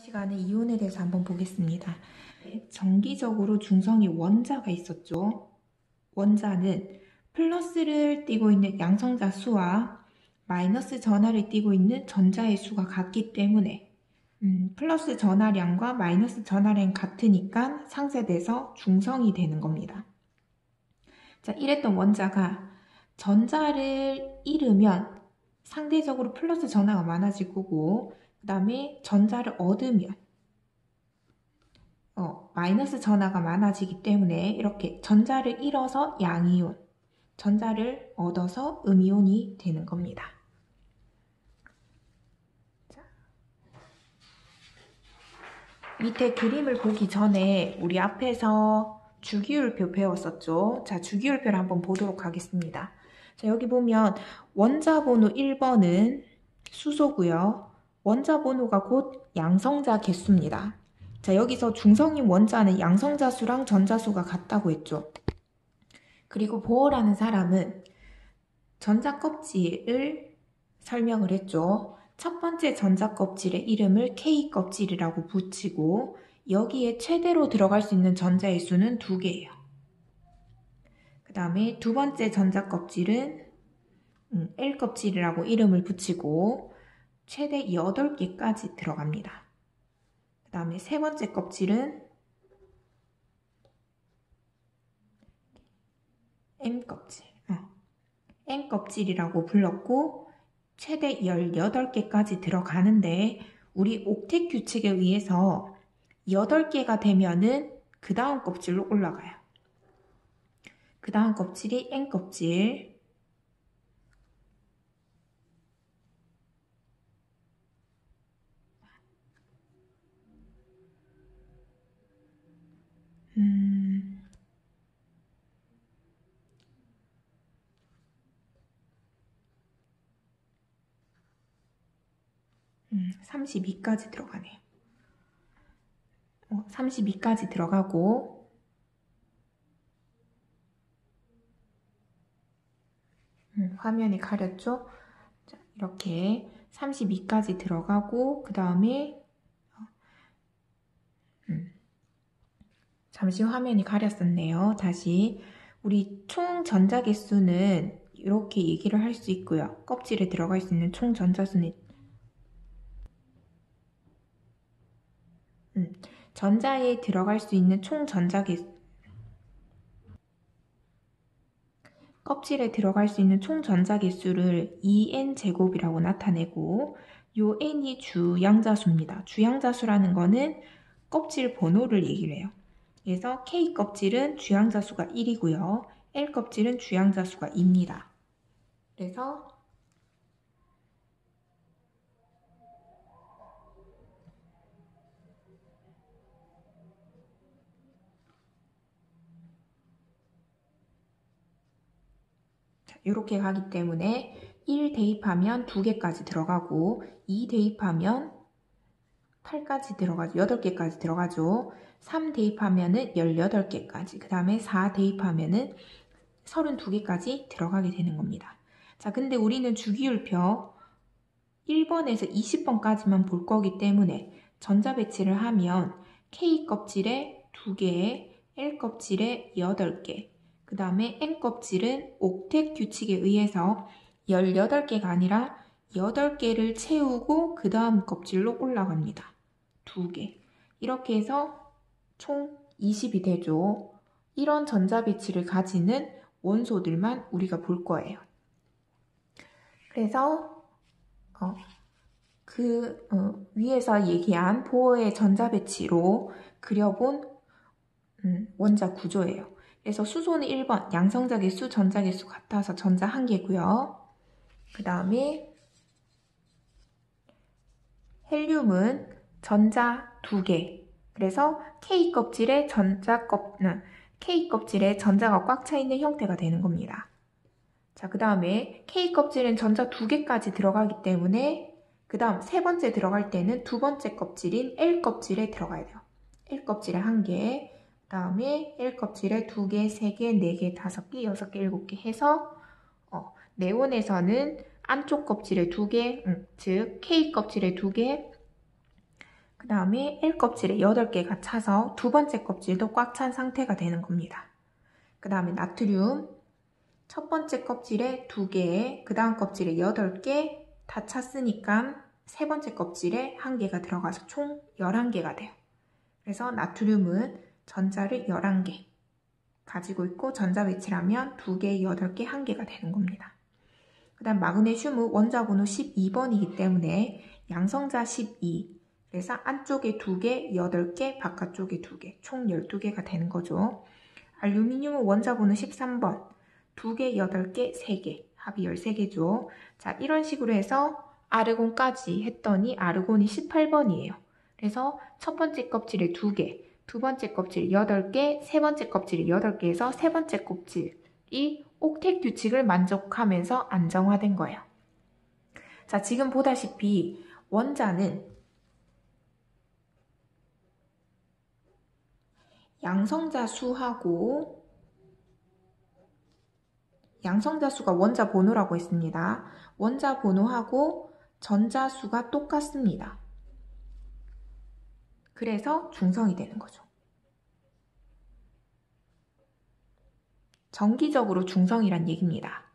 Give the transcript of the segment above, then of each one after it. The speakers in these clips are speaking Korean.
시간에 이온에 대해서 한번 보겠습니다. 정기적으로 중성이 원자가 있었죠. 원자는 플러스를 띠고 있는 양성자 수와 마이너스 전하를 띠고 있는 전자의 수가 같기 때문에 플러스 전하량과 마이너스 전하량이 같으니까 상쇄돼서 중성이 되는 겁니다. 자, 이랬던 원자가 전자를 잃으면 상대적으로 플러스 전하가 많아질 거고, 그 다음에 전자를 얻으면 마이너스 전하가 많아지기 때문에 이렇게 전자를 잃어서 양이온, 전자를 얻어서 음이온이 되는 겁니다. 자, 밑에 그림을 보기 전에 우리 앞에서 주기율표 배웠었죠. 자, 주기율표를 한번 보도록 하겠습니다. 자, 여기 보면 원자 번호 1번은 수소고요. 원자 번호가 곧 양성자 개수입니다. 자, 여기서 중성인 원자는 양성자 수랑 전자 수가 같다고 했죠. 그리고 보어라는 사람은 전자 껍질을 설명을 했죠. 첫 번째 전자 껍질의 이름을 K 껍질이라고 붙이고 여기에 최대로 들어갈 수 있는 전자의 수는 2개예요. 그 다음에 두 번째 전자 껍질은 L 껍질이라고 이름을 붙이고 최대 8개까지 들어갑니다. 그 다음에 세 번째 껍질은 M 껍질, M 껍질이라고 불렀고 최대 18개까지 들어가는데 우리 옥텟 규칙에 의해서 8개가 되면은 그 다음 껍질로 올라가요. 그 다음 껍질이 N 껍질, 음, 32까지 들어가네요. 32까지 들어가고 화면이 가렸죠? 자, 이렇게 32까지 들어가고 그 다음에 잠시 화면이 가렸었네요. 다시 우리 총 전자 개수는 이렇게 얘기를 할 수 있고요. 껍질에 들어갈 수 있는 총 전자수는 전자에 들어갈 수 있는 총 전자 개수 껍질에 들어갈 수 있는 총 전자 개수를 2n 제곱이라고 나타내고 요 n이 주양자수입니다. 주양자수라는 거는 껍질 번호를 얘기를 해요. 그래서 K 껍질은 주양자수가 1이고요. L 껍질은 주양자수가 2입니다. 그래서 이렇게 가기 때문에 1 대입하면 2개까지 들어가고 2 대입하면 8까지 들어가죠. 8개까지 들어가죠. 3 대입하면은 18개까지, 그 다음에 4 대입하면은 32개까지 들어가게 되는 겁니다. 자, 근데 우리는 주기율표 1번에서 20번까지만 볼 거기 때문에 전자 배치를 하면 K 껍질에 2개, L 껍질에 8개, 그 다음에 N 껍질은 옥텟 규칙에 의해서 18개가 아니라 8개를 채우고 그 다음 껍질로 올라갑니다. 2개. 이렇게 해서 총 20이 되죠. 이런 전자 배치를 가지는 원소들만 우리가 볼 거예요. 그래서 위에서 얘기한 보어의 전자 배치로 그려본 원자 구조예요. 그래서 수소는 1번 양성자 개수, 전자 개수 같아서 전자 1개고요. 그 다음에 헬륨은 전자 2개. 그래서 K 껍질에 전자가 꽉 차 있는 형태가 되는 겁니다. 자, 그 다음에 K 껍질은 전자 2개까지 들어가기 때문에 그 다음 세 번째 들어갈 때는 두 번째 껍질인 L 껍질에 들어가야 돼요. L 껍질에 1개, 그 다음에 L 껍질에 2개, 3개, 4개, 5개, 6개, 7개 해서 네온에서는 안쪽 껍질에 2개, 즉 K 껍질에 2개, 그 다음에 L 껍질에 8개가 차서 두 번째 껍질도 꽉 찬 상태가 되는 겁니다. 그 다음에 나트륨 첫 번째 껍질에 2개, 그 다음 껍질에 8개 다 찼으니까 세 번째 껍질에 1개가 들어가서 총 11개가 돼요. 그래서 나트륨은 전자를 11개 가지고 있고 전자 배치를 하면 2개, 8개, 1개가 되는 겁니다. 그 다음 마그네슘은 원자 번호 12번이기 때문에 양성자 12, 그래서 안쪽에 2개, 8개, 바깥쪽에 2개, 총 12개가 되는 거죠. 알루미늄은 원자 번호 13번, 2개, 8개, 3개, 합이 13개죠. 자, 이런 식으로 해서 아르곤까지 했더니 아르곤이 18번이에요. 그래서 첫 번째 껍질에 2개, 두 번째 껍질 8개, 세 번째 껍질이 8개에서 세 번째 껍질이 옥텟 규칙을 만족하면서 안정화된 거예요. 자, 지금 보다시피 원자는 양성자 수하고 양성자 수가 원자 번호라고 했습니다. 원자 번호하고 전자 수가 똑같습니다. 그래서 중성이 되는 거죠. 정기적으로 중성이란 얘기입니다.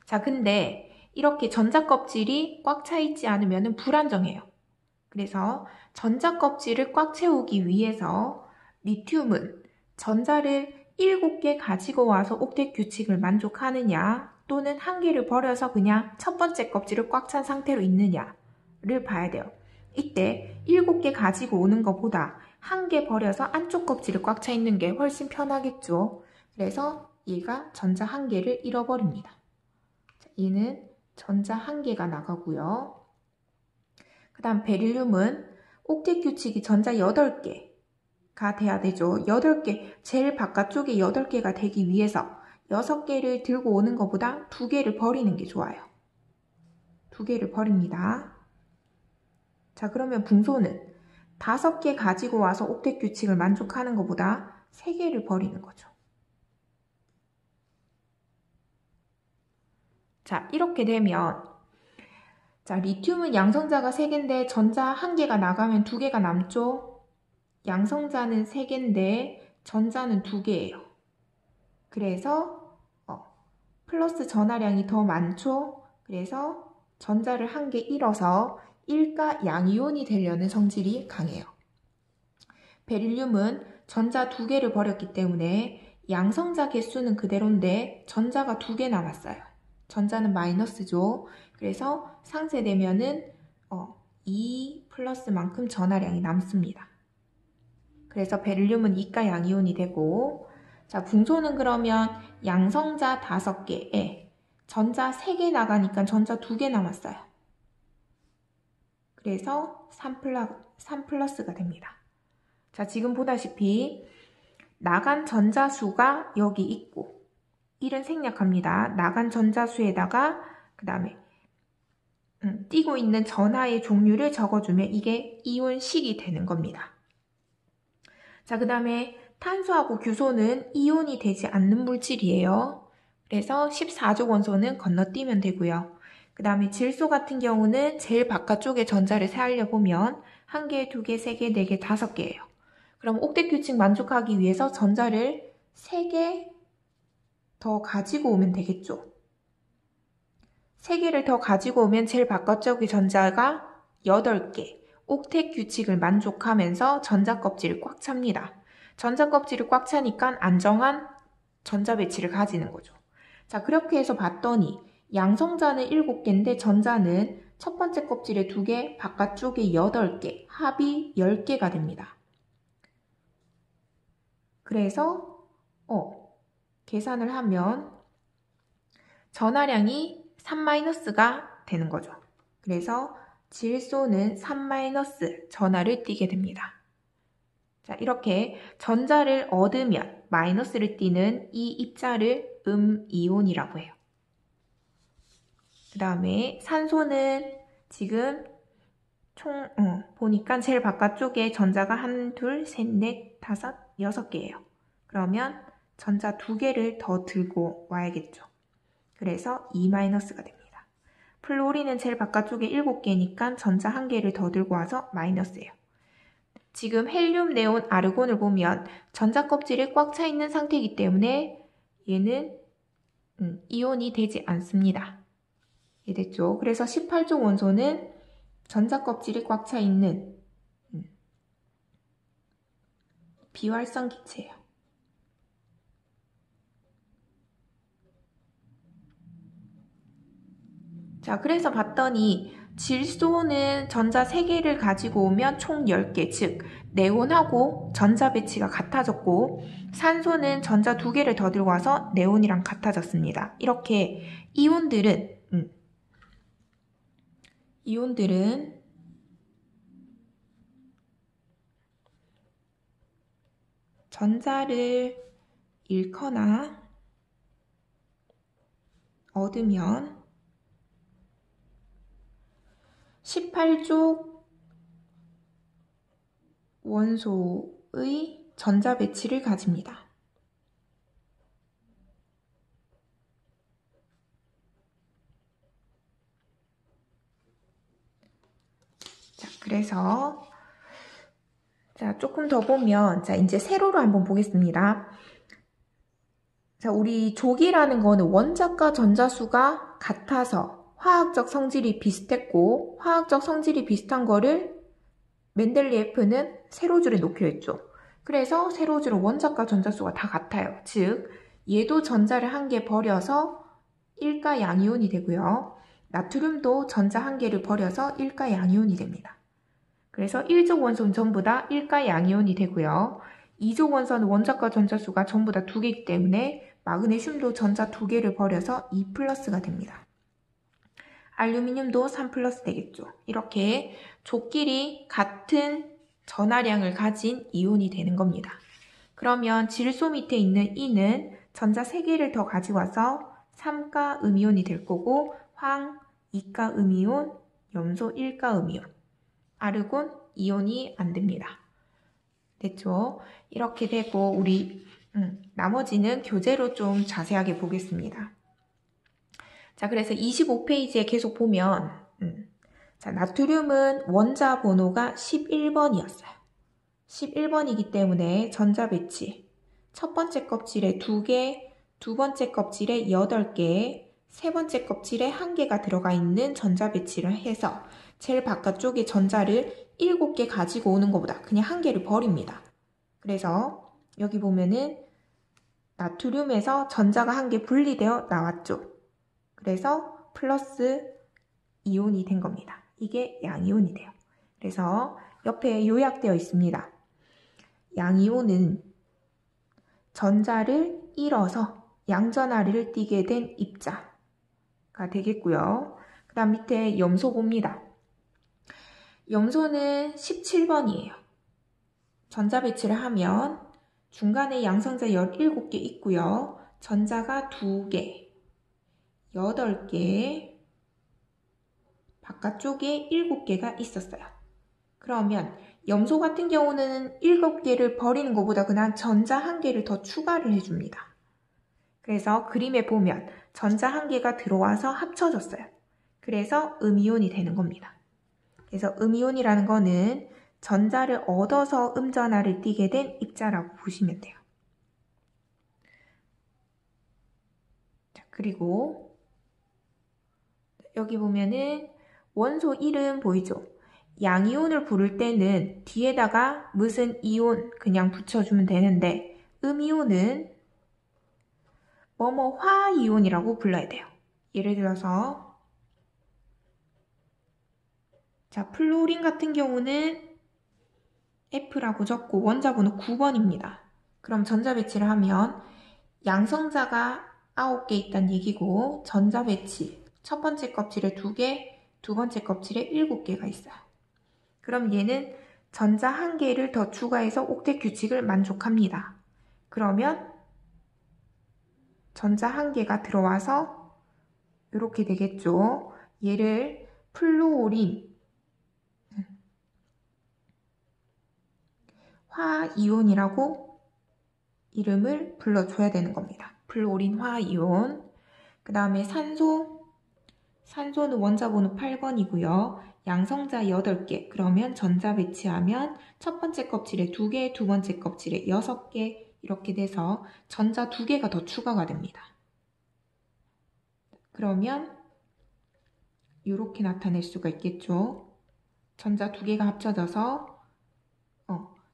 자, 근데 이렇게 전자 껍질이 꽉 차 있지 않으면 불안정해요. 그래서 전자 껍질을 꽉 채우기 위해서 리튬은 전자를 7개 가지고 와서 옥텟 규칙을 만족하느냐 또는 1개를 버려서 그냥 첫 번째 껍질을 꽉 찬 상태로 있느냐를 봐야 돼요. 이때 7개 가지고 오는 것보다 1개 버려서 안쪽 껍질을 꽉 차 있는 게 훨씬 편하겠죠. 그래서 얘가 전자 1개를 잃어버립니다. 얘는 전자 1개가 나가고요. 그 다음 베릴륨은 옥텟 규칙이 전자 8개가 돼야 되죠. 8개, 제일 바깥쪽에 8개가 되기 위해서 6개를 들고 오는 것보다 2개를 버리는 게 좋아요. 2개를 버립니다. 자, 그러면 붕소는 5개 가지고 와서 옥텟 규칙을 만족하는 것보다 3개를 버리는 거죠. 자, 이렇게 되면 자, 리튬은 양성자가 3개인데 전자 1개가 나가면 2개가 남죠? 양성자는 3개인데 전자는 2개예요. 그래서 플러스 전하량이 더 많죠? 그래서 전자를 1개 잃어서 일가 양이온이 되려는 성질이 강해요. 베릴륨은 전자 2개를 버렸기 때문에 양성자 개수는 그대로인데 전자가 2개 남았어요. 전자는 마이너스죠. 그래서 상쇄되면은 2 플러스만큼 전하량이 남습니다. 그래서 베릴륨은 이가 양이온이 되고, 자, 붕소는 그러면 양성자 5개에 전자 3개 나가니까 전자 2개 남았어요. 그래서 3 플러스가 됩니다. 자, 지금 보다시피 나간 전자수가 여기 있고 1은 생략합니다. 나간 전자수에다가 그 다음에 띄고 있는 전하의 종류를 적어주면 이게 이온식이 되는 겁니다. 자, 그 다음에 탄소하고 규소는 이온이 되지 않는 물질이에요. 그래서 14족 원소는 건너뛰면 되고요. 그 다음에 질소 같은 경우는 제일 바깥쪽에 전자를 세알려보면 1개, 2개, 3개, 4개, 5개예요. 그럼 옥텟 규칙 만족하기 위해서 전자를 3개 더 가지고 오면 되겠죠. 3개를 더 가지고 오면 제일 바깥쪽의 전자가 8개, 옥텟 규칙을 만족하면서 전자 껍질을 꽉 찹니다. 전자 껍질을 꽉 차니까 안정한 전자 배치를 가지는 거죠. 자, 그렇게 해서 봤더니 양성자는 7개인데 전자는 첫 번째 껍질에 2개, 바깥쪽에 8개, 합이 10개가 됩니다. 그래서 계산을 하면 전하량이 3-가 되는 거죠. 그래서 질소는 3- 전하를 띠게 됩니다. 자, 이렇게 전자를 얻으면 마이너스를 띠는 이 입자를 이온이라고 해요. 그 다음에 산소는 지금 총 보니까 제일 바깥쪽에 전자가 1, 2, 3, 4, 5, 6개예요. 그러면 전자 2개를 더 들고 와야겠죠. 그래서 2-가 됩니다. 플로린은 제일 바깥쪽에 7개니까 전자 1개를 더 들고 와서 마이너스예요. 지금 헬륨, 네온, 아르곤을 보면 전자껍질이 꽉 차 있는 상태이기 때문에 얘는 이온이 되지 않습니다. 이해됐죠? 그래서 18쪽 원소는 전자껍질이 꽉 차 있는 비활성 기체예요. 자, 그래서 봤더니 질소는 전자 3개를 가지고 오면 총 10개, 즉 네온하고 전자 배치가 같아졌고 산소는 전자 2개를 더 들고 와서 네온이랑 같아졌습니다. 이렇게 이온들은 전자를 잃거나 얻으면 18쪽 원소의 전자 배치를 가집니다. 자, 그래서 조금 더 보면 이제 세로로 한번 보겠습니다. 자, 우리 족이라는 거는 원자과 전자수가 같아서 화학적 성질이 비슷했고 화학적 성질이 비슷한 거를 멘델리에프는 세로줄에 놓기로 했죠. 그래서 세로줄은 원자과 전자수가 다 같아요. 즉 얘도 전자를 1개 버려서 1가 양이온이 되고요. 나트륨도 전자 1개를 버려서 1가 양이온이 됩니다. 그래서 1족 원소는 전부 다 1가 양이온이 되고요. 2족 원소는 원자과 전자수가 전부 다 2개이기 때문에 마그네슘도 전자 2개를 버려서 2+가 됩니다. 알루미늄도 3+ 되겠죠. 이렇게 족끼리 같은 전하량을 가진 이온이 되는 겁니다. 그러면 질소 밑에 있는 E는 전자 3개를 더 가지고 와서 3가 음이온이 될 거고 황 2가 음이온, 염소 1가 음이온, 아르곤 이온이 안 됩니다. 됐죠? 이렇게 되고 우리 나머지는 교재로 좀 자세하게 보겠습니다. 자, 그래서 25페이지에 계속 보면 자, 나트륨은 원자 번호가 11번이었어요. 11번이기 때문에 전자 배치 첫 번째 껍질에 2개, 두 번째 껍질에 8개, 세 번째 껍질에 1개가 들어가 있는 전자 배치를 해서 제일 바깥쪽에 전자를 7개 가지고 오는 것보다 그냥 1개를 버립니다. 그래서 여기 보면은 나트륨에서 전자가 1개 분리되어 나왔죠. 그래서 플러스 이온이 된 겁니다. 이게 양이온이 돼요. 그래서 옆에 요약되어 있습니다. 양이온은 전자를 잃어서 양전하리를 띠게 된 입자가 되겠고요. 그 다음 밑에 염소 봅니다. 염소는 17번이에요. 전자 배치를 하면 중간에 양성자 17개 있고요. 전자가 2개, 8개, 바깥쪽에 7개가 있었어요. 그러면 염소 같은 경우는 7개를 버리는 것보다 그냥 전자 1개를 더 추가를 해줍니다. 그래서 그림에 보면 전자 1개가 들어와서 합쳐졌어요. 그래서 음이온이 되는 겁니다. 그래서 음이온이라는 거는 전자를 얻어서 음전하를 띠게 된 입자라고 보시면 돼요. 자, 그리고 여기 보면은 원소 이름 보이죠? 양이온을 부를 때는 뒤에다가 무슨 이온 그냥 붙여주면 되는데 음이온은 뭐뭐 화이온이라고 불러야 돼요. 예를 들어서 자, 플로린 같은 경우는 F라고 적고 원자 번호 9번입니다. 그럼 전자 배치를 하면 양성자가 9개 있다는 얘기고 전자 배치 첫 번째 껍질에 2개, 두 번째 껍질에 7개가 있어요. 그럼 얘는 전자 1개를 더 추가해서 옥텟 규칙을 만족합니다. 그러면 전자 1개가 들어와서 이렇게 되겠죠. 얘를 플루오린 화이온이라고 이름을 불러줘야 되는 겁니다. 플루오린 화이온. 그 다음에 산소 산소는 원자 번호 8번이고요. 양성자 8개. 그러면 전자 배치하면 첫 번째 껍질에 2개, 두 번째 껍질에 6개 이렇게 돼서 전자 2개가 더 추가가 됩니다. 그러면 이렇게 나타낼 수가 있겠죠. 전자 2개가 합쳐져서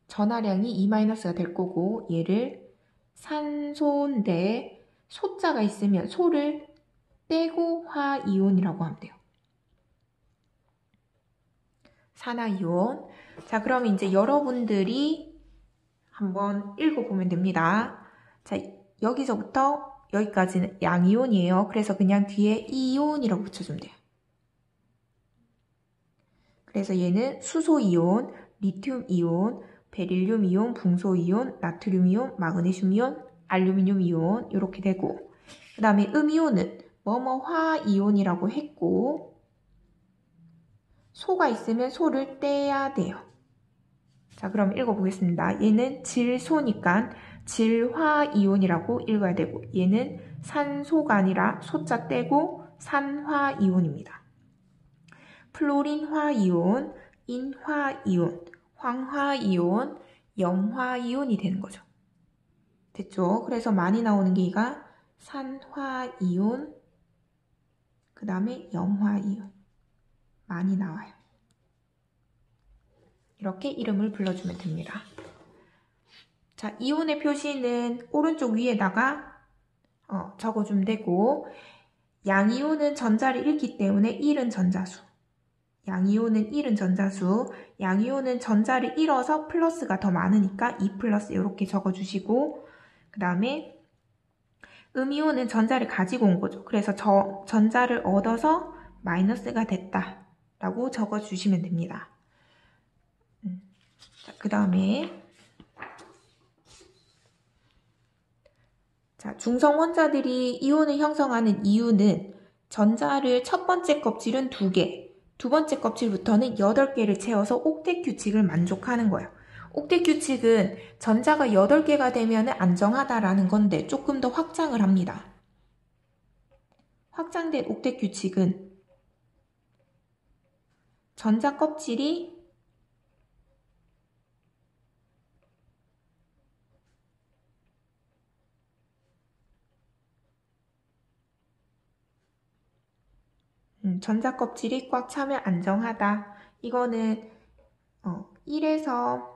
전하량이 E-가 될 거고 얘를 산소인데 소자가 있으면 소를 떼고 화이온이라고 하면 돼요. 산화이온. 자, 그럼 이제 여러분들이 한번 읽어보면 됩니다. 자, 여기서부터 여기까지는 양이온이에요. 그래서 그냥 뒤에 이온이라고 붙여주면 돼요. 그래서 얘는 수소이온, 리튬이온, 베릴륨이온, 붕소이온, 나트륨이온, 마그네슘이온, 알루미늄이온 이렇게 되고 그 다음에 음이온은 뭐뭐화이온이라고 했고 소가 있으면 소를 떼야 돼요. 자, 그럼 읽어보겠습니다. 얘는 질소니까 질화이온이라고 읽어야 되고 얘는 산소가 아니라 소자 떼고 산화이온입니다. 플로린화이온, 인화이온, 황화이온, 염화이온이 되는 거죠. 됐죠? 그래서 많이 나오는 게 이가 산화이온, 그 다음에 염화이온 많이 나와요. 이렇게 이름을 불러주면 됩니다. 자, 이온의 표시는 오른쪽 위에다가 적어주면 되고 양이온은 전자를 잃기 때문에 1은 전자수, 양이온은 1은 전자수, 양이온은 전자를 잃어서 플러스가 더 많으니까 2 플러스 이렇게 적어주시고 그 다음에 음이온은 전자를 가지고 온 거죠. 그래서 전자를 얻어서 마이너스가 됐다 라고 적어주시면 됩니다. 그 다음에 중성 원자들이 이온을 형성하는 이유는 전자를 첫 번째 껍질은 2개, 두 번째 껍질부터는 8개를 채워서 옥텟 규칙을 만족하는 거예요. 옥텟 규칙은 전자가 8개가 되면 안정하다라는 건데 조금 더 확장을 합니다. 확장된 옥텟 규칙은 전자 껍질이 전자 껍질이 꽉 차면 안정하다. 이거는 1에서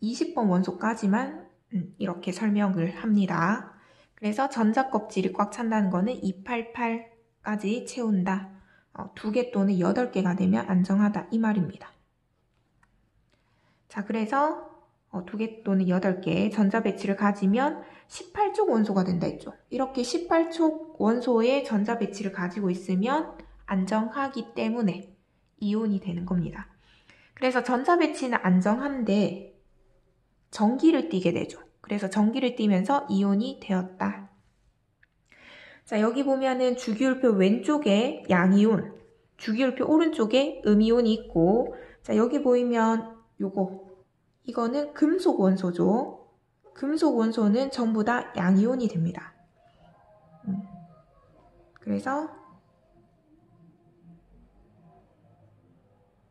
20번 원소까지만 이렇게 설명을 합니다. 그래서 전자 껍질이 꽉 찬다는 거는 288까지 채운다. 2개 또는 8개가 되면 안정하다 이 말입니다. 자, 그래서 2개 또는 8개 전자 배치를 가지면 18족 원소가 된다 했죠. 이렇게 18족 원소의 전자 배치를 가지고 있으면 안정하기 때문에 이온이 되는 겁니다. 그래서 전자 배치는 안정한데 전기를 띠게 되죠. 그래서 전기를 띠면서 이온이 되었다. 자, 여기 보면은 주기율표 왼쪽에 양이온, 주기율표 오른쪽에 음이온이 있고, 자, 여기 보이면 이거는 금속 원소죠. 금속 원소는 전부 다 양이온이 됩니다. 그래서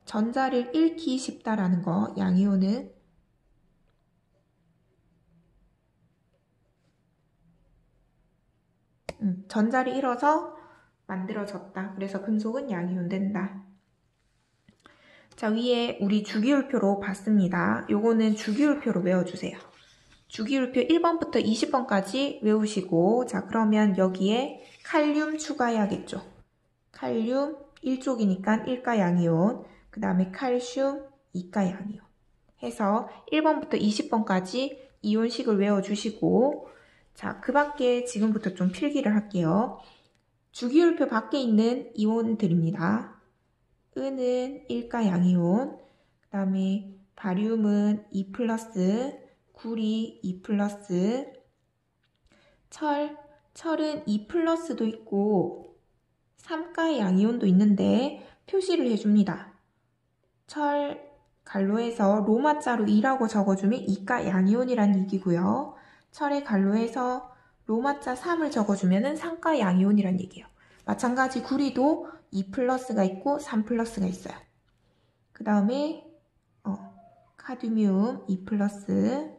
전자를 잃기 쉽다라는 거, 양이온은 전자를 잃어서 만들어졌다. 그래서 금속은 양이온 된다. 자, 위에 우리 주기율표로 봤습니다. 요거는 주기율표로 외워주세요. 주기율표 1번부터 20번까지 외우시고, 자, 그러면 여기에 칼륨 추가해야겠죠. 칼륨 1족이니까 1가 양이온, 그 다음에 칼슘 2가 양이온 해서 1번부터 20번까지 이온식을 외워주시고, 자, 그 밖에 지금부터 좀 필기를 할게요. 주기율표 밖에 있는 이온들입니다. 은은 1가 양이온, 그 다음에 바륨은 2 플러스, 구리 2 플러스, 철은 2 플러스도 있고 3가의 양이온도 있는데 표시를 해줍니다. 철 갈로에서 로마자로 2라고 적어주면 2가 양이온이란 얘기고요. 철의 갈로에서 로마자 3을 적어주면 3가 양이온이란 얘기예요. 마찬가지 구리도 2 플러스가 있고 3 플러스가 있어요. 그 다음에 카드뮴 2 플러스,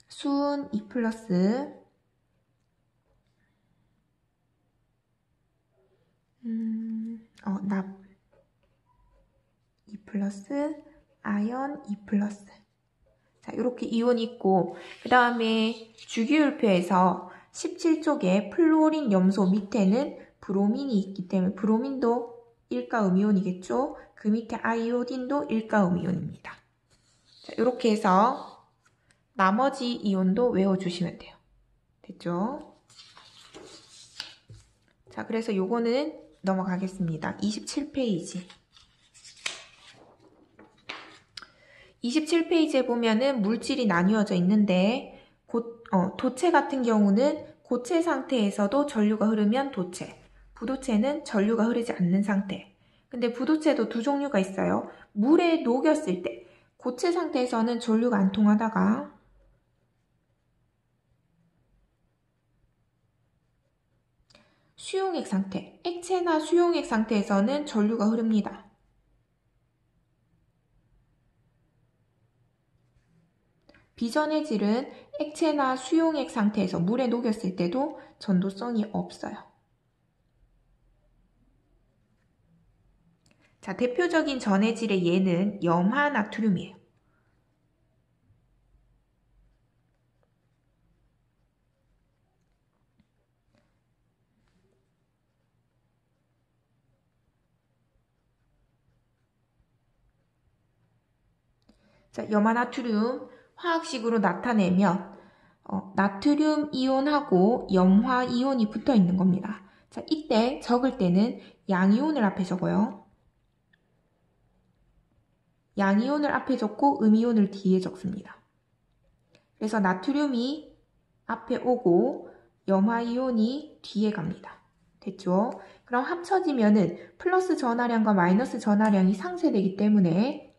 수은 2 플러스, 납 2 플러스, 아연 2 플러스. 자, 이렇게 이온이 있고, 그 다음에 주기율표에서 17쪽에 플로린 염소 밑에는 브로민이 있기 때문에 브로민도 일가 음이온이겠죠? 그 밑에 아이오딘도 일가 음이온입니다. 자, 이렇게 해서 나머지 이온도 외워주시면 돼요. 됐죠? 자, 그래서 요거는 넘어가겠습니다. 27페이지. 27페이지에 보면은 물질이 나뉘어져 있는데 도체 같은 경우는 고체 상태에서도 전류가 흐르면 도체, 부도체는 전류가 흐르지 않는 상태. 근데 부도체도 두 종류가 있어요. 물에 녹였을 때 고체 상태에서는 전류가 안 통하다가 수용액 상태, 액체나 수용액 상태에서는 전류가 흐릅니다. 비전해질은 액체나 수용액 상태에서 물에 녹였을 때도 전도성이 없어요. 자, 대표적인 전해질의 예는 염화나트륨이에요. 자, 염화나트륨 화학식으로 나타내면 나트륨 이온하고 염화 이온이 붙어 있는 겁니다. 자, 이때 적을 때는 양이온을 앞에 적어요. 양이온을 앞에 적고 음이온을 뒤에 적습니다. 그래서 나트륨이 앞에 오고 염화 이온이 뒤에 갑니다. 됐죠? 그럼 합쳐지면은 플러스 전하량과 마이너스 전하량이 상쇄되기 때문에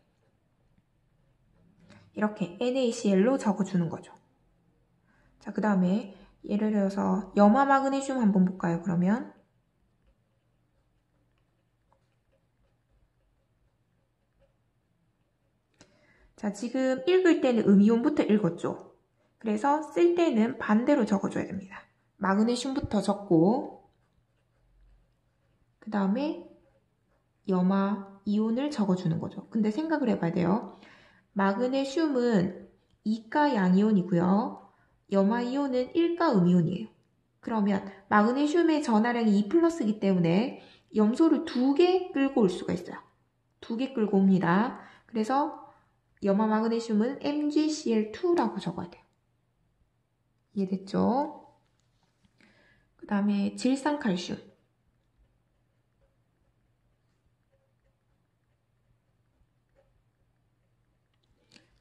이렇게 NaCl로 적어주는 거죠. 자, 그 다음에 예를 들어서 염화 마그네슘 한번 볼까요, 그러면? 자, 지금 읽을 때는 음이온부터 읽었죠. 그래서 쓸 때는 반대로 적어줘야 됩니다. 마그네슘부터 적고 그 다음에 염화 이온을 적어주는 거죠. 근데 생각을 해봐야 돼요. 마그네슘은 2가 양이온이고요. 염화이온은 1가 음이온이에요. 그러면 마그네슘의 전하량이 2 플러스이기 때문에 염소를 2개 끌고 올 수가 있어요. 2개 끌고 옵니다. 그래서 염화 마그네슘은 MgCl2라고 적어야 돼요. 이해됐죠? 그 다음에 질산칼슘.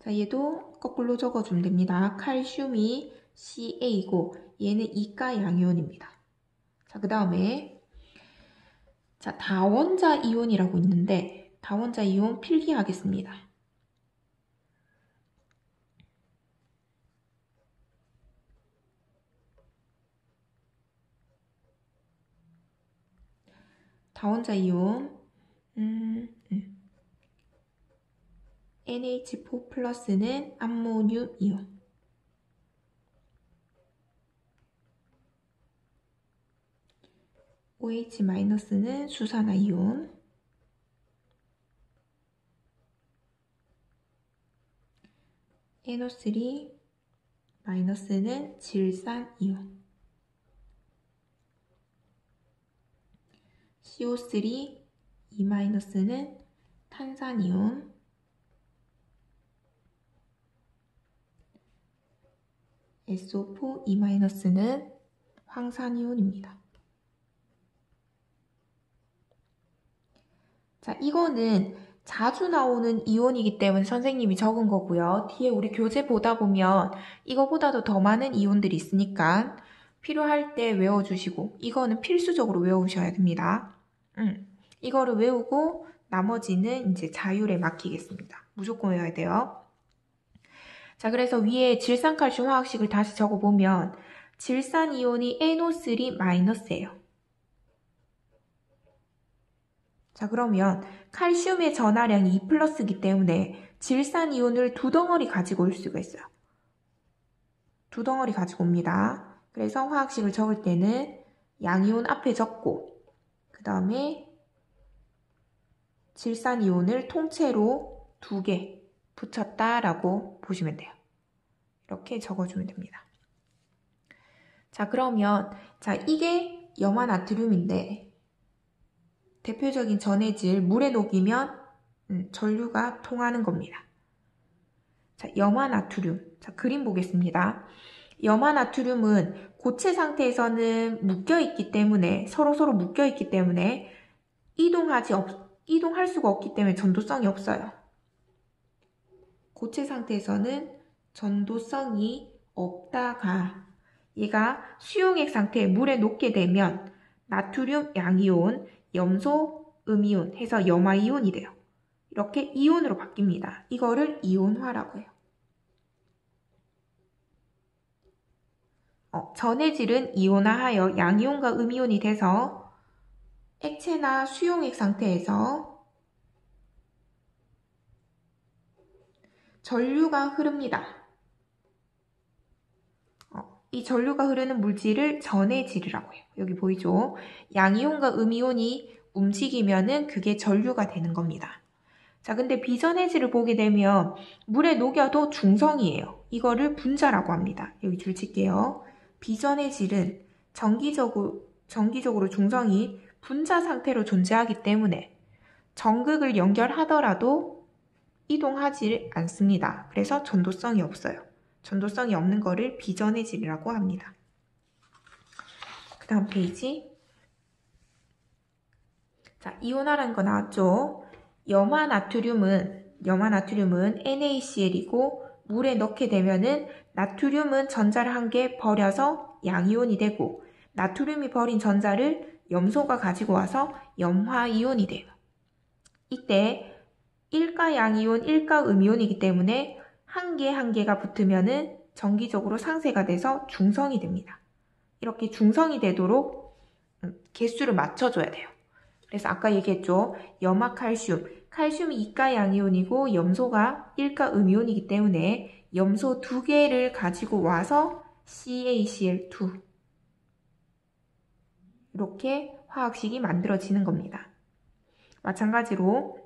자, 얘도 거꾸로 적어주면 됩니다. 칼슘이 Ca이고 얘는 2가 양이온입니다. 자, 그 다음에 자, 다원자 이온이라고 있는데 다원자 이온 필기하겠습니다. 다원자 이온 NH4 플러스는 암모늄 이온, OH 마이너스는 수산화 이온, NO3 마이너스는 질산 이온, CO3 2 마이너스는 탄산 이온, SO4 2 마이너스는 황산 이온입니다. 자, 이거는 자주 나오는 이온이기 때문에 선생님이 적은 거고요. 뒤에 우리 교재 보다 보면 이거보다도 더 많은 이온들이 있으니까 필요할 때 외워주시고 이거는 필수적으로 외우셔야 됩니다. 이거를 외우고 나머지는 이제 자율에 맡기겠습니다. 무조건 외워야 돼요. 자, 그래서 위에 질산칼슘 화학식을 다시 적어보면 질산 이온이 NO3 마이너스예요. 자, 그러면 칼슘의 전하량이 2 플러스이기 때문에 질산이온을 2덩어리 가지고 올 수가 있어요. 2덩어리 가지고 옵니다. 그래서 화학식을 적을 때는 양이온 앞에 적고 그 다음에 질산이온을 통째로 2개 붙였다라고 보시면 돼요. 이렇게 적어주면 됩니다. 자, 그러면 자, 이게 염화나트륨인데 대표적인 전해질 물에 녹이면 전류가 통하는 겁니다. 자, 염화나트륨. 자, 그림 보겠습니다. 염화나트륨은 고체 상태에서는 묶여있기 때문에 서로 묶여있기 때문에 이동할 수가 없기 때문에 전도성이 없어요. 고체 상태에서는 전도성이 없다가 얘가 수용액 상태에 물에 녹게 되면 나트륨 양이온, 염소 음이온 해서 염화이온이 돼요. 이렇게 이온으로 바뀝니다. 이거를 이온화라고 해요. 전해질은 이온화하여 양이온과 음이온이 돼서 액체나 수용액 상태에서 전류가 흐릅니다. 이 전류가 흐르는 물질을 전해질이라고 해요. 여기 보이죠? 양이온과 음이온이 움직이면은 그게 전류가 되는 겁니다. 자, 근데 비전해질을 보게 되면 물에 녹여도 중성이에요. 이거를 분자라고 합니다. 여기 줄 칠게요. 비전해질은 정기적으로 중성이 분자 상태로 존재하기 때문에 전극을 연결하더라도 이동하지 않습니다. 그래서 전도성이 없어요. 전도성이 없는 거를 비전해질이라고 합니다. 그 다음 페이지. 자, 이온화라는 거 나왔죠? 염화나트륨은 NaCl이고 물에 넣게 되면은 나트륨은 전자를 한 개 버려서 양이온이 되고 나트륨이 버린 전자를 염소가 가지고 와서 염화이온이 돼요. 이때 1가 양이온, 1가 음이온이기 때문에 한 개가 붙으면은 정기적으로 상쇄가 돼서 중성이 됩니다. 이렇게 중성이 되도록 개수를 맞춰줘야 돼요. 그래서 아까 얘기했죠. 염화칼슘, 칼슘이 2가 양이온이고 염소가 1가 음이온이기 때문에 염소 2개를 가지고 와서 CaCl2 이렇게 화학식이 만들어지는 겁니다. 마찬가지로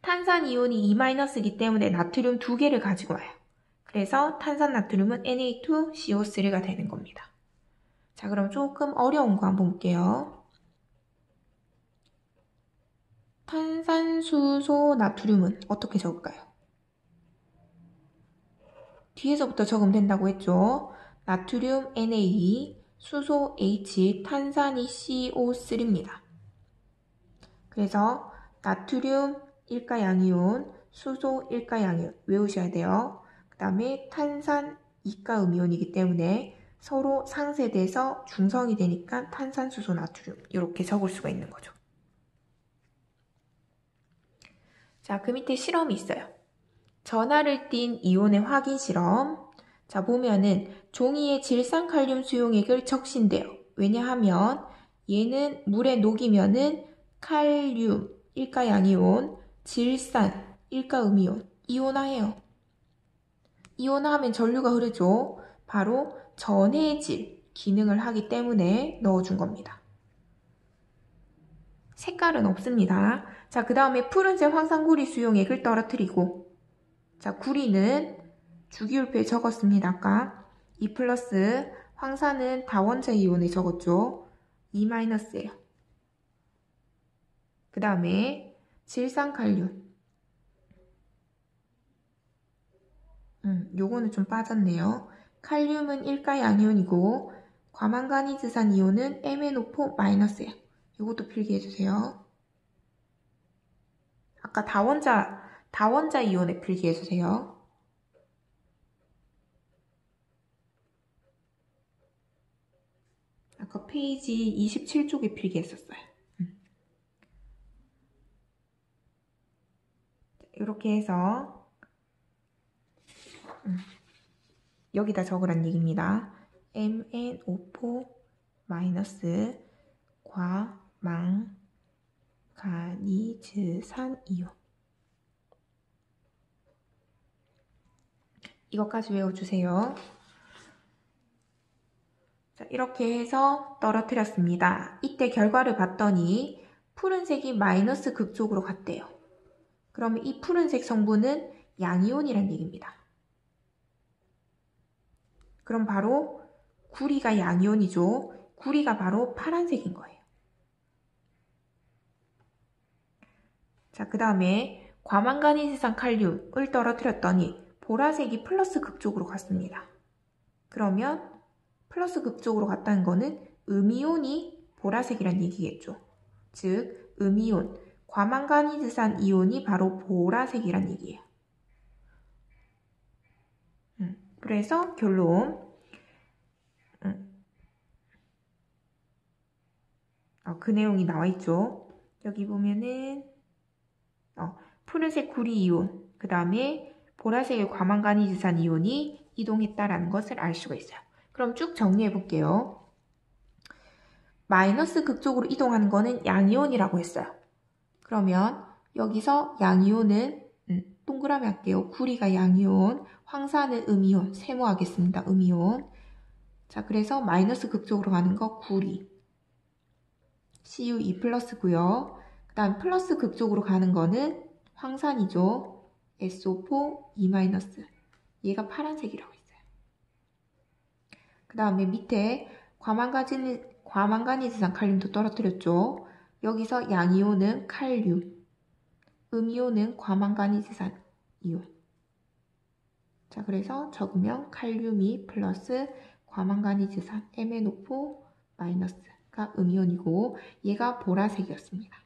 탄산이온이 2-이기 때문에 나트륨 2개를 가지고 와요. 그래서 탄산나트륨은 Na2CO3가 되는 겁니다. 자, 그럼 조금 어려운 거 한번 볼게요. 탄산수소 나트륨은 어떻게 적을까요? 뒤에서부터 적으면 된다고 했죠. 나트륨 Na, 수소 H, 탄산이 CO3입니다. 그래서 나트륨 1가 양이온, 수소 1가 양이온 외우셔야 돼요. 그 다음에 탄산 2가 음이온이기 때문에 서로 상쇄돼서 중성이 되니까 탄산수소 나트륨 이렇게 적을 수가 있는 거죠. 자, 그 밑에 실험이 있어요. 전하를 띤 이온의 확인 실험. 자, 보면은 종이에 질산칼륨 수용액을 적신대요. 왜냐하면 얘는 물에 녹이면은 칼륨 1가 양이온, 질산 1가 음이온, 이온화해요. 이온화하면 전류가 흐르죠. 바로 전해질 기능을 하기 때문에 넣어준 겁니다. 색깔은 없습니다. 자, 그 다음에 푸른색 황산구리 수용액을 떨어뜨리고 자, 구리는 주기율표에 적었습니다. 아까 2 플러스 황산은 다원자 이온에 적었죠. 2-예요. 그 다음에 질산칼륨 요거는 좀 빠졌네요. 칼륨은 1가 양이온이고 과망가니즈산 이온은 MnO4-예요. 요것도 필기해주세요. 아까 다원자 이온에 필기해주세요. 아까 페이지 27쪽에 필기했었어요. 이렇게 해서 여기다 적으란 얘기입니다. MnO4- 과망 가니즈산 이온. 이것까지 외워주세요. 자, 이렇게 해서 떨어뜨렸습니다. 이때 결과를 봤더니 푸른색이 마이너스 극쪽으로 갔대요. 그러면 이 푸른색 성분은 양이온이란 얘기입니다. 그럼 바로 구리가 양이온이죠. 구리가 바로 파란색인 거예요. 자, 그 다음에 과망가니즈산 칼륨을 떨어뜨렸더니 보라색이 플러스 극쪽으로 갔습니다. 그러면 플러스 극쪽으로 갔다는 거는 음이온이 보라색이란 얘기겠죠. 즉, 음이온, 과망가니즈산 이온이 바로 보라색이란 얘기예요. 그래서 결론. 그 내용이 나와 있죠. 여기 보면은 푸른색 구리 이온, 그 다음에 보라색의 과망가니즈산 이온이 이동했다라는 것을 알 수가 있어요. 그럼 쭉 정리해 볼게요. 마이너스 극쪽으로 이동하는 거는 양이온이라고 했어요. 그러면 여기서 양이온은 동그라미 할게요. 구리가 양이온, 황사는 음이온, 세모하겠습니다. 음이온. 자, 그래서 마이너스 극쪽으로 가는 거 구리. Cu2 플러스고요. 그 다음 플러스 극쪽으로 가는 거는 황산이죠. SO4 2 마이너스. 얘가 파란색이라고 했어요. 그 다음에 밑에 과망가니즈산 칼륨도 떨어뜨렸죠. 여기서 양이온은 칼륨, 음이온은 과망가니즈산 이온. 자, 그래서 적으면 칼륨이 플러스 과망가니즈산 MnO4 마이너스가 음이온이고 얘가 보라색이었습니다.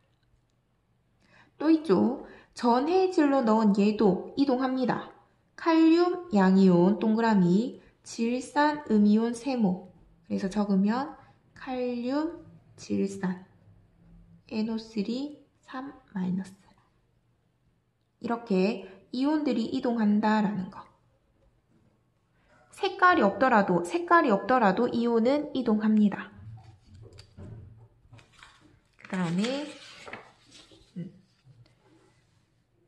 또 있죠. 전해질로 넣은 얘도 이동합니다. 칼륨 양이온 동그라미, 질산 음이온 세모. 그래서 적으면 칼륨 질산 NO3 3 마이너스. 이렇게 이온들이 이동한다라는 거. 색깔이 없더라도 이온은 이동합니다. 그 다음에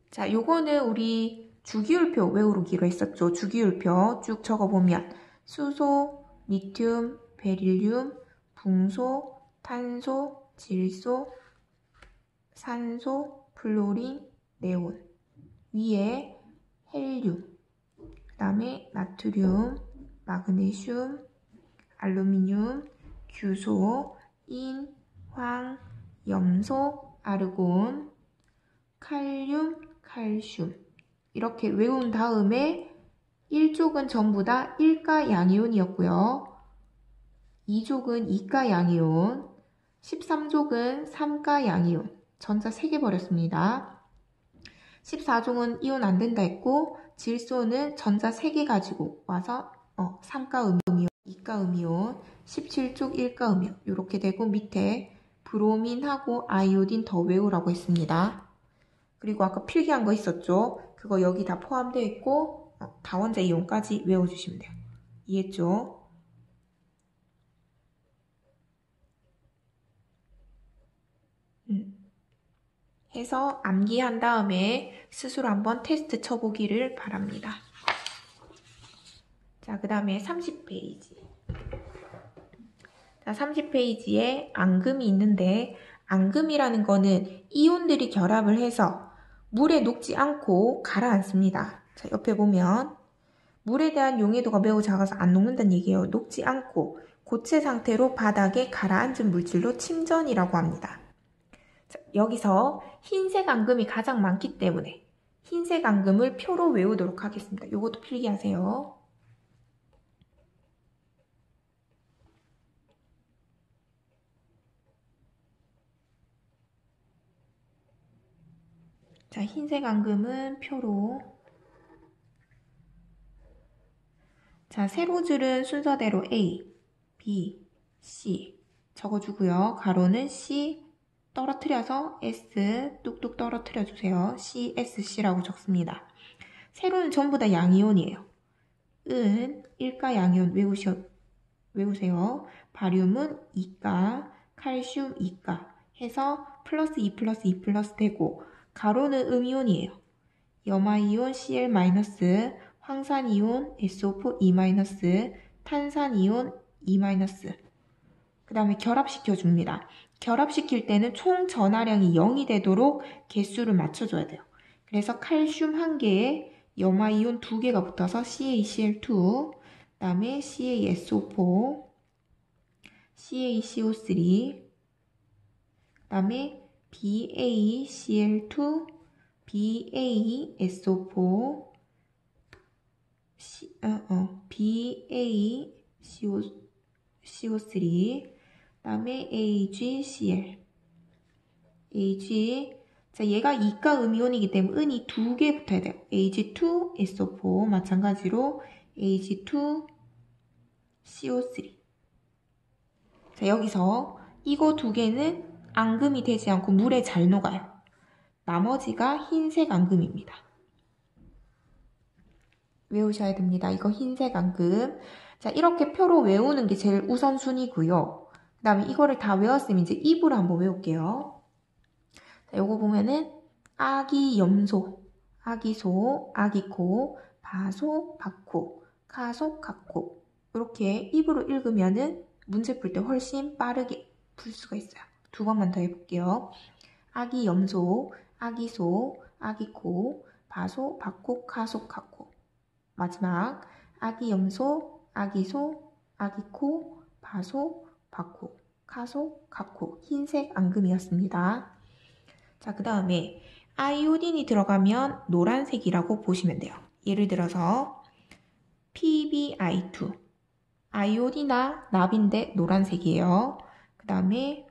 자, 요거는 우리 주기율표 외우기로 했었죠. 주기율표 쭉 적어보면 수소, 리튬, 베릴륨, 붕소, 탄소, 질소, 산소, 플로린, 네온. 위에 헬륨, 그 다음에 나트륨, 마그네슘, 알루미늄, 규소, 인, 황, 염소, 아르곤, 칼륨, 칼슘. 이렇게 외운 다음에 1족은 전부 다 1가 양이온이었고요. 2족은 2가 양이온, 13족은 3가 양이온. 전자 3개 버렸습니다. 14종은 이온 안 된다 했고 질소는 전자 3개 가지고 와서 3가 음이온, 2가 음이온, 17쪽 1가 음이온 이렇게 되고 밑에 브로민하고 아이오딘 더 외우라고 했습니다. 그리고 아까 필기한 거 있었죠? 그거 여기 다 포함되어 있고 다원자 이온까지 외워주시면 돼요. 이해했죠? 해서 암기한 다음에 스스로 한번 테스트 쳐보기를 바랍니다. 자, 그 다음에 30페이지. 자, 30페이지에 앙금이 있는데 앙금이라는 거는 이온들이 결합을 해서 물에 녹지 않고 가라앉습니다. 자, 옆에 보면 물에 대한 용해도가 매우 작아서 안 녹는다는 얘기예요. 녹지 않고 고체 상태로 바닥에 가라앉은 물질로 침전이라고 합니다. 자, 여기서 흰색 앙금이 가장 많기 때문에 흰색 앙금을 표로 외우도록 하겠습니다. 이것도 필기하세요. 자, 흰색 앙금은 표로. 자, 세로줄은 순서대로 A, B, C 적어주고요. 가로는 C 떨어뜨려서 S 뚝뚝 떨어뜨려 주세요. CSC라고 적습니다. 세로는 전부 다 양이온이에요. 은 1가 양이온 외우세요. 바륨은 2가, 칼슘 2가 해서 플러스 2 플러스 2 플러스 되고 가로는 음이온이에요. 염화이온 Cl 마이너스, 황산이온 SO4 E 마이너스, 탄산이온 E 마이너스. 그 다음에 결합시켜줍니다. 결합시킬 때는 총 전하량이 0이 되도록 개수를 맞춰줘야 돼요. 그래서 칼슘 1개에 염화이온 2개가 붙어서 CaCl2, 그 다음에 CaSO4, CaCO3, 그 다음에 BaCl2, BaSO4, BaCO3, 그 다음에 AgCl. Ag, 자, 얘가 이가 음이온이기 때문에 은이 2개 붙어야 돼요. Ag2SO4, 마찬가지로 Ag2CO3. 자, 여기서 이거 2개는 앙금이 되지 않고 물에 잘 녹아요. 나머지가 흰색 앙금입니다. 외우셔야 됩니다. 이거 흰색 앙금. 자, 이렇게 표로 외우는 게 제일 우선순위고요. 그 다음에 이거를 다 외웠으면 이제 입으로 한번 외울게요. 자, 요거 보면은 아기염소, 아기소, 아기코, 바소, 바코, 카소, 카코. 이렇게 입으로 읽으면은 문제 풀 때 훨씬 빠르게 풀 수가 있어요. 2번만 더 해볼게요. 아기염소, 아기소, 아기코, 바소, 바코, 카소, 카코. 마지막 아기염소, 아기소, 아기코, 바소, 바코, 카소, 카코. 흰색 앙금이었습니다. 자, 그 다음에 아이오딘이 들어가면 노란색이라고 보시면 돼요. 예를 들어서 PbI2, 아이오딘이나 납인데 노란색이에요. 그 다음에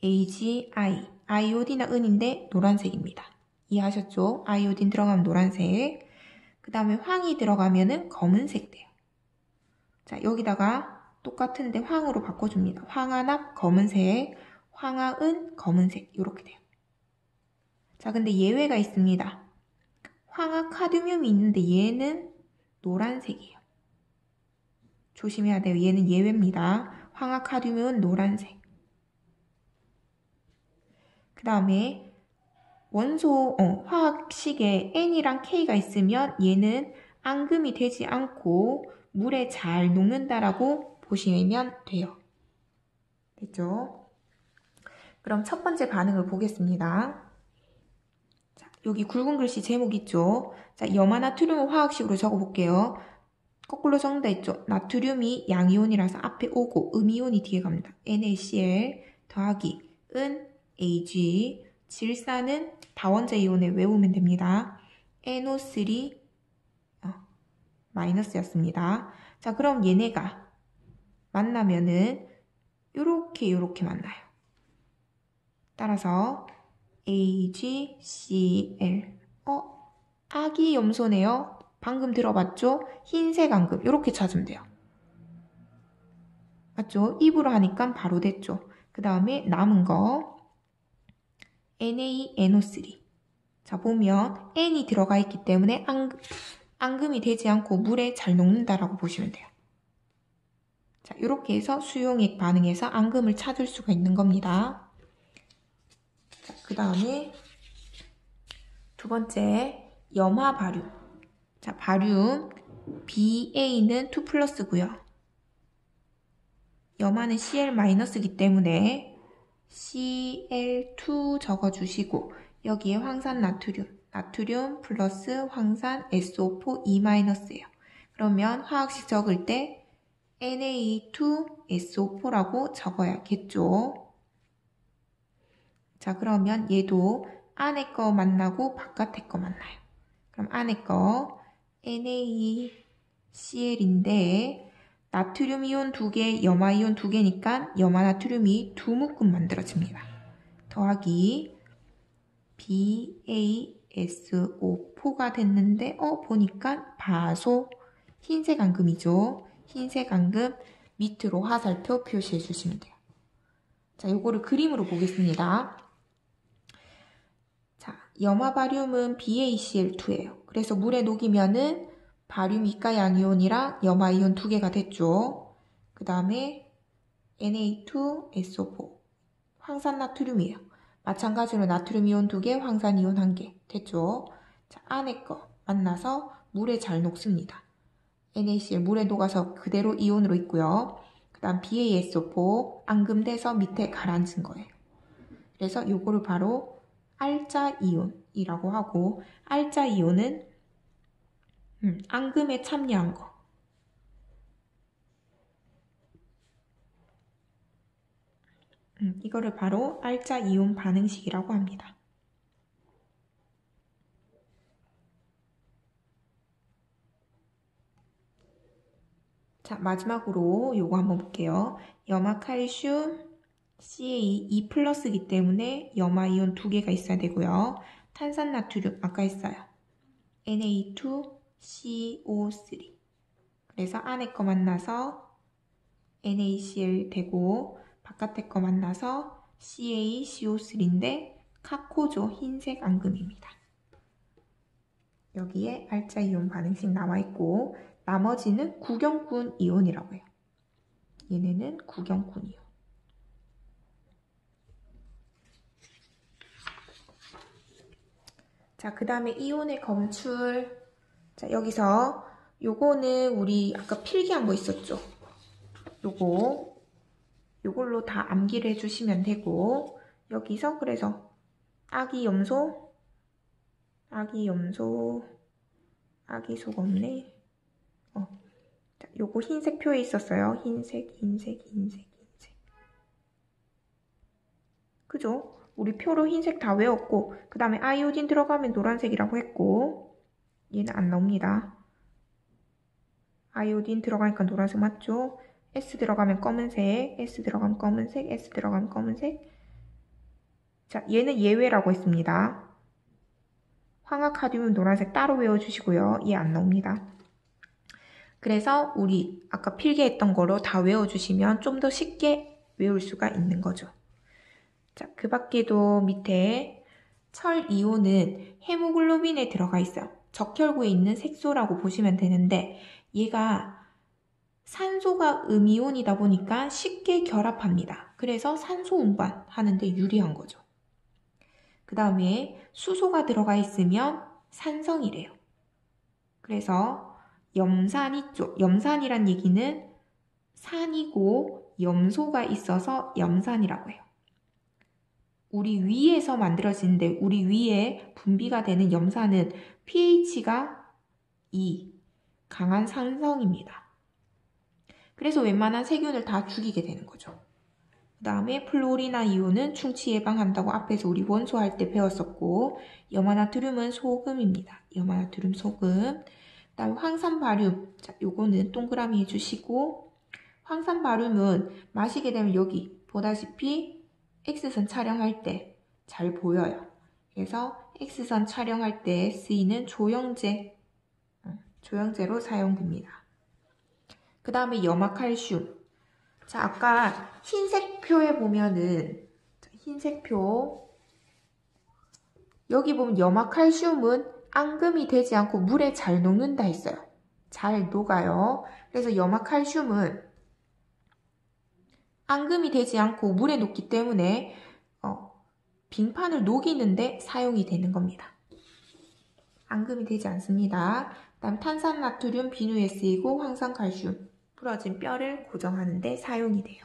AgI, 아이오딘이나 은인데 노란색입니다. 이해하셨죠? 아이오딘 들어가면 노란색. 그 다음에 황이 들어가면은 검은색 돼요. 자, 여기다가 똑같은데 황으로 바꿔줍니다. 황화납 검은색, 황화은 검은색 이렇게 돼요. 자, 근데 예외가 있습니다. 황화카드뮴이 있는데 얘는 노란색이에요. 조심해야 돼요. 얘는 예외입니다. 황화카드뮴은 노란색. 그 다음에 원소 화학식에 N이랑 K가 있으면 얘는 앙금이 되지 않고 물에 잘 녹는다라고 보시면 돼요. 됐죠? 그럼 첫 번째 반응을 보겠습니다. 자, 여기 굵은 글씨 제목 있죠? 자, 염화나트륨을 화학식으로 적어볼게요. 거꾸로 적는다 했죠? 나트륨이 양이온이라서 앞에 오고 음이온이 뒤에 갑니다. NaCl 더하기 은 Ag, 질산은 다원자 이온을 외우면 됩니다. NO3 마이너스였습니다. 자, 그럼 얘네가 만나면은 요렇게 만나요. 따라서 AgCl. 아기 염소네요. 방금 들어봤죠? 흰색 앙금. 이렇게 찾으면 돼요. 맞죠? 입으로 하니까 바로 됐죠. 그 다음에 남은 거 NaNO3. 자, 보면 N이 들어가 있기 때문에 앙금이 되지 않고 물에 잘 녹는다라고 보시면 돼요. 자, 이렇게 해서 수용액 반응에서 앙금을 찾을 수가 있는 겁니다. 그 다음에 두 번째 염화 바륨. 자, 바륨 BA는 2 플러스고요. 염화는 Cl-이기 때문에 Cl2 적어주시고 여기에 황산 나트륨 플러스 황산 SO4 E-예요. 그러면 화학식 적을 때 Na2SO4라고 적어야겠죠. 자, 그러면 얘도 안에 거 만나고 바깥에 거 만나요. 그럼 안에 거 NaCl인데 나트륨 이온 2개, 염화 이온 2개니까 염화 나트륨이 2묶음 만들어집니다. 더하기 BaSO4가 됐는데 보니까 바소 흰색 앙금이죠. 흰색 앙금 밑으로 화살표 표시해 주시면 돼요. 자, 요거를 그림으로 보겠습니다. 자, 염화 바륨은 BaCl2예요. 그래서 물에 녹이면은 바륨 이가 양이온이랑 염화 이온 2개가 됐죠. 그 다음에 Na2SO4 황산나트륨이에요. 마찬가지로 나트륨이온 2개, 황산이온 1개. 됐죠? 자, 안에 거 만나서 물에 잘 녹습니다. NaCl 물에 녹아서 그대로 이온으로 있고요. 그 다음 BaSO4 앙금돼서 밑에 가라앉은 거예요. 그래서 요거를 바로 알자이온이라고 하고, 알자이온은 앙금에 참여한 거. 이거를 바로 알자이온 반응식이라고 합니다. 자, 마지막으로 요거 한번 볼게요. 염화칼슘 CA 2+이기 때문에 염화이온 2개가 있어야 되고요. 탄산나트륨 아까 했어요. Na2CO3. 그래서 안에 거 만나서 NaCl 되고 바깥에 거 만나서 CaCO3인데 카코죠. 흰색 앙금입니다. 여기에 알자이온 반응식 나와있고 나머지는 구경꾼 이온이라고 해요. 얘네는 구경꾼 이온. 자, 그 다음에 이온의 검출. 자, 여기서 요거는 우리 아까 필기한 거 있었죠? 요걸로 다 암기를 해주시면 되고, 여기서 그래서 아기염소, 아기소가 없네. 자, 요거 흰색 표에 있었어요. 흰색. 그죠? 우리 표로 흰색 다 외웠고, 그 다음에 아이오딘 들어가면 노란색이라고 했고, 얘는 안 나옵니다. 아이오딘 들어가니까 노란색 맞죠? S 들어가면 검은색, S 들어가면 검은색, S 들어가면 검은색. 자, 얘는 예외라고 했습니다. 황화카듐은 노란색 따로 외워주시고요. 얘 안 나옵니다. 그래서 우리 아까 필기했던 거로 다 외워주시면 좀 더 쉽게 외울 수가 있는 거죠. 자, 그 밖에도 밑에 철 이온은 헤모글로빈에 들어가 있어요. 적혈구에 있는 색소라고 보시면 되는데 얘가 산소가 음이온이다 보니까 쉽게 결합합니다. 그래서 산소 운반하는데 유리한 거죠. 그 다음에 수소가 들어가 있으면 산성이래요. 그래서 염산 있죠. 염산이란 얘기는 산이고 염소가 있어서 염산이라고 해요. 우리 위에서 만들어지는데 우리 위에 분비가 되는 염산은 pH가 2, 강한 산성입니다. 그래서 웬만한 세균을 다 죽이게 되는 거죠. 그 다음에 플로리나 이온은 충치 예방한다고 앞에서 우리 원소할 때 배웠었고, 염화나트륨은 소금입니다. 염화나트륨 소금. 그 다음에 황산바륨. 자, 요거는 동그라미 해주시고, 황산바륨은 마시게 되면 여기 보다시피 X선 촬영할 때 잘 보여요. 그래서 X선 촬영할 때 쓰이는 조영제로 사용됩니다. 그 다음에 염화칼슘. 자, 아까 흰색 표에 보면은 흰색 표 여기 보면 염화칼슘은 앙금이 되지 않고 물에 잘 녹는다 했어요. 잘 녹아요. 그래서 염화칼슘은 앙금이 되지 않고 물에 녹기 때문에 빙판을 녹이는데 사용이 되는 겁니다. 앙금이 되지 않습니다. 그다음 탄산나트륨 비누에 쓰이고 황산칼슘 부러진 뼈를 고정하는 데 사용이 돼요.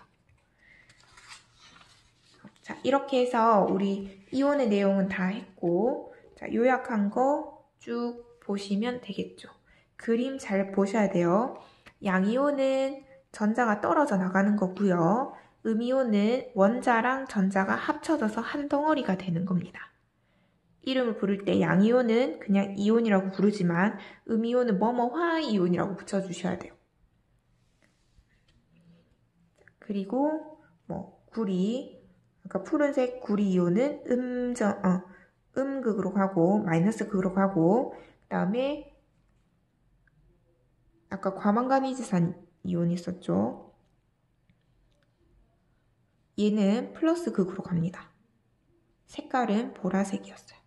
자, 이렇게 해서 우리 이온의 내용은 다 했고, 자, 요약한 거 쭉 보시면 되겠죠. 그림 잘 보셔야 돼요. 양이온은 전자가 떨어져 나가는 거고요. 음이온은 원자랑 전자가 합쳐져서 한 덩어리가 되는 겁니다. 이름을 부를 때 양이온은 그냥 이온이라고 부르지만 음이온은 화이온이라고 붙여주셔야 돼요. 그리고 구리, 아까 푸른색 구리 이온은 음극으로 가고 마이너스 극으로 가고, 그 다음에 아까 과망간이지산 이온이 있었죠. 얘는 플러스 극으로 갑니다. 색깔은 보라색이었어요.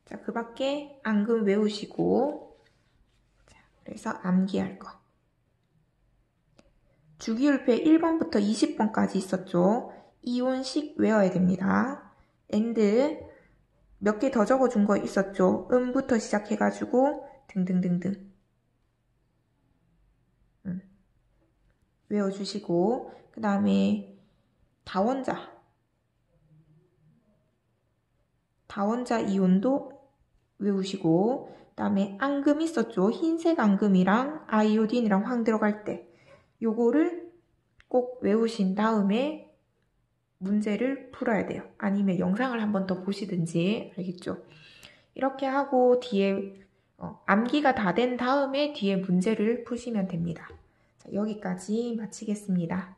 자, 그 밖에 앙금 외우시고, 자, 그래서 암기할 거. 주기율표 1번부터 20번까지 있었죠. 이온식 외워야 됩니다. and 몇 개 더 적어준 거 있었죠. 음부터 시작해가지고 등등등등 외워주시고, 그 다음에 다원자 이온도 외우시고, 그 다음에 앙금 있었죠. 흰색 앙금이랑 아이오딘이랑 황 들어갈 때 요거를 꼭 외우신 다음에 문제를 풀어야 돼요. 아니면 영상을 한 번 더 보시든지, 알겠죠? 이렇게 하고 뒤에 암기가 다 된 다음에 뒤에 문제를 푸시면 됩니다. 자, 여기까지 마치겠습니다.